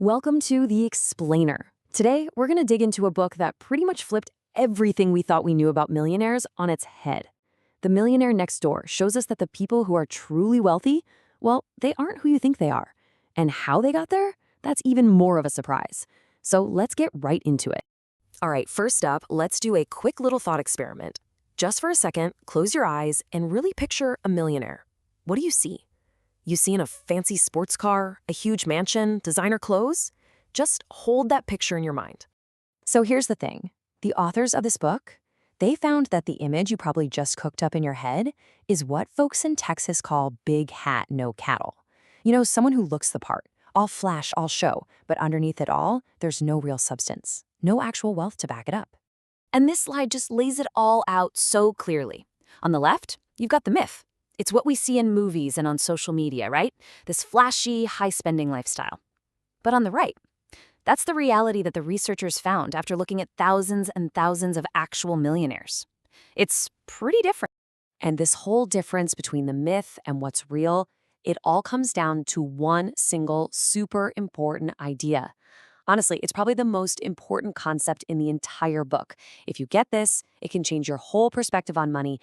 Welcome to The Explainer. Today, we're going to dig into a book that pretty much flipped everything we thought we knew about millionaires on its head. The Millionaire Next Door shows us that the people who are truly wealthy, well, they aren't who you think they are. And how they got there? That's even more of a surprise. So let's get right into it. All right, first up, let's do a quick little thought experiment. Just for a second, close your eyes and really picture a millionaire. What do you see? You see in a fancy sports car, a huge mansion, designer clothes? Just hold that picture in your mind. So here's the thing. The authors of this book, they found that the image you probably just cooked up in your head is what folks in Texas call big hat, no cattle. You know, someone who looks the part, all flash, all show, but underneath it all, there's no real substance, no actual wealth to back it up. And this slide just lays it all out so clearly. On the left, you've got the myth. It's what we see in movies and on social media, right? This flashy, high-spending lifestyle. But on the right, that's the reality that the researchers found after looking at thousands and thousands of actual millionaires. It's pretty different. And this whole difference between the myth and what's real, it all comes down to one single super important idea. Honestly, it's probably the most important concept in the entire book. If you get this, it can change your whole perspective on money.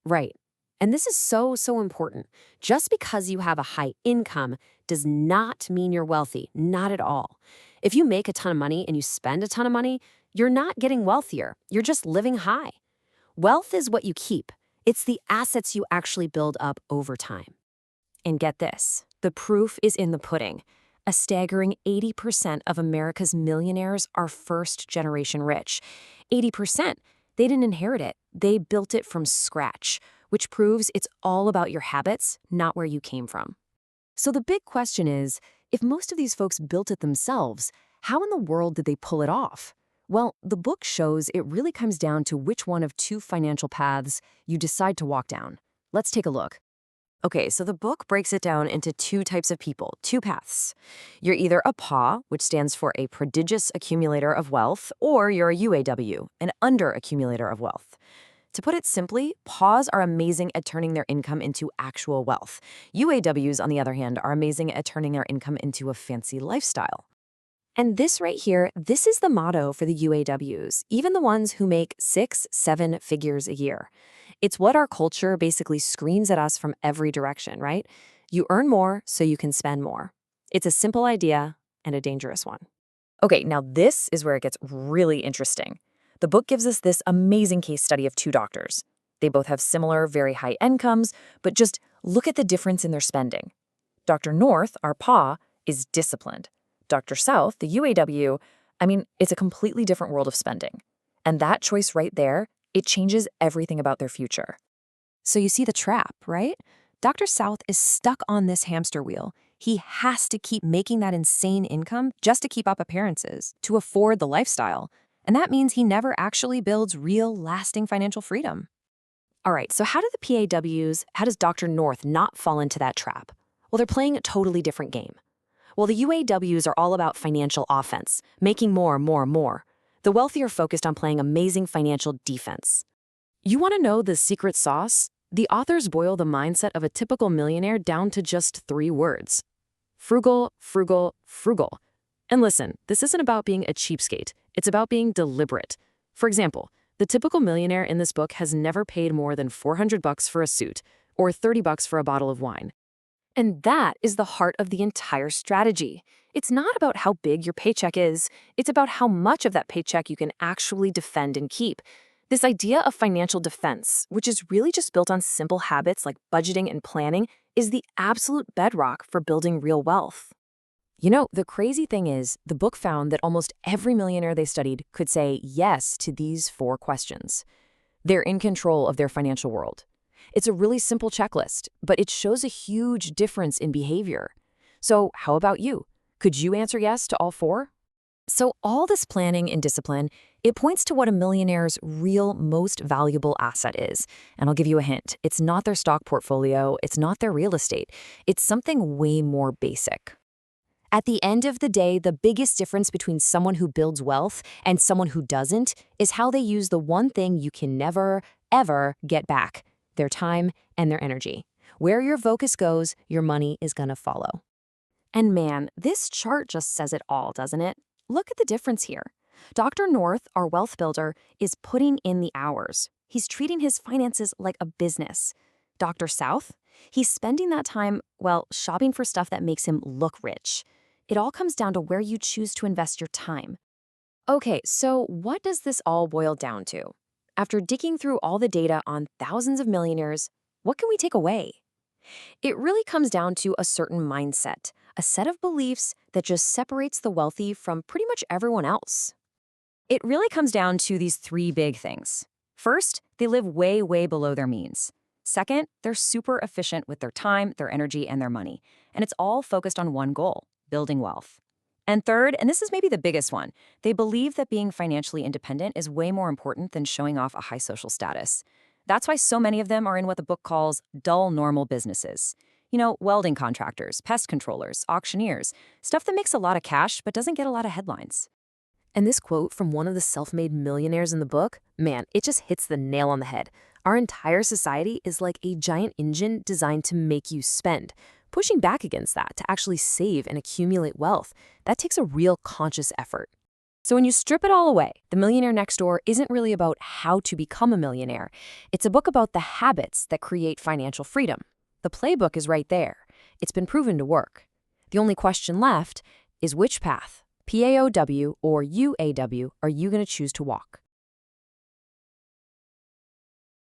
Right. And this is so important. Just because you have a high income does not mean you're wealthy, not at all. If you make a ton of money and you spend a ton of money, you're not getting wealthier, you're just living high. Wealth is what you keep. It's the assets you actually build up over time. And get this, the proof is in the pudding. A staggering 80% of America's millionaires are first-generation rich. 80%, they didn't inherit it, they built it from scratch, which proves it's all about your habits, not where you came from. So the big question is, if most of these folks built it themselves, how in the world did they pull it off? Well, the book shows it really comes down to which one of two financial paths you decide to walk down. Let's take a look. Okay, so the book breaks it down into two types of people, two paths. You're either a PA, which stands for a prodigious accumulator of wealth, or you're a UAW, an under-accumulator of wealth. To put it simply, PAs are amazing at turning their income into actual wealth. UAWs, on the other hand, are amazing at turning their income into a fancy lifestyle. And this right here, this is the motto for the UAWs, even the ones who make 6, 7 figures a year. It's what our culture basically screams at us from every direction, right? You earn more so you can spend more. It's a simple idea and a dangerous one. Okay, now this is where it gets really interesting. The book gives us this amazing case study of two doctors. They both have similar, very high incomes, but just look at the difference in their spending. Dr. North, our PA, is disciplined. Dr. South, the UAW, it's a completely different world of spending. And that choice right there, it changes everything about their future. So you see the trap, right? Dr. South is stuck on this hamster wheel. He has to keep making that insane income just to keep up appearances, to afford the lifestyle. And that means he never actually builds real, lasting financial freedom. All right, so how do the how does Dr. North not fall into that trap? Well, they're playing a totally different game. Well, the UAWs are all about financial offense, making more. The wealthy are focused on playing amazing financial defense. You want to know the secret sauce? The authors boil the mindset of a typical millionaire down to just 3 words. Frugal, frugal, frugal. And listen, this isn't about being a cheapskate. It's about being deliberate. For example, the typical millionaire in this book has never paid more than $400 for a suit or $30 for a bottle of wine. And that is the heart of the entire strategy. It's not about how big your paycheck is. It's about how much of that paycheck you can actually defend and keep. This idea of financial defense, which is really just built on simple habits like budgeting and planning, is the absolute bedrock for building real wealth. You know, the crazy thing is, the book found that almost every millionaire they studied could say yes to these 4 questions. They're in control of their financial world. It's a really simple checklist, but it shows a huge difference in behavior. So how about you? Could you answer yes to all 4? So all this planning and discipline, it points to what a millionaire's real most valuable asset is. And I'll give you a hint. It's not their stock portfolio. It's not their real estate. It's something way more basic. At the end of the day, the biggest difference between someone who builds wealth and someone who doesn't is how they use the one thing you can never, ever get back: their time and their energy. Where your focus goes, your money is going to follow. And man, this chart just says it all, doesn't it? Look at the difference here. Dr. North, our wealth builder, is putting in the hours. He's treating his finances like a business. Dr. South, he's spending that time, well, shopping for stuff that makes him look rich. It all comes down to where you choose to invest your time. Okay, so what does this all boil down to? After digging through all the data on thousands of millionaires, what can we take away? It really comes down to a certain mindset, a set of beliefs that just separates the wealthy from pretty much everyone else. It really comes down to these three big things. First, they live way, way below their means. Second, they're super efficient with their time, their energy, and their money. And it's all focused on one goal, building wealth. And third, and this is maybe the biggest one, they believe that being financially independent is way more important than showing off a high social status. That's why so many of them are in what the book calls dull normal businesses. You know, welding contractors, pest controllers, auctioneers, stuff that makes a lot of cash but doesn't get a lot of headlines. And this quote from one of the self-made millionaires in the book, man, it just hits the nail on the head. Our entire society is like a giant engine designed to make you spend. Pushing back against that to actually save and accumulate wealth, that takes a real conscious effort. So when you strip it all away, The Millionaire Next Door isn't really about how to become a millionaire. It's a book about the habits that create financial freedom. The playbook is right there. It's been proven to work. The only question left is which path, PAOW or UAW, are you going to choose to walk?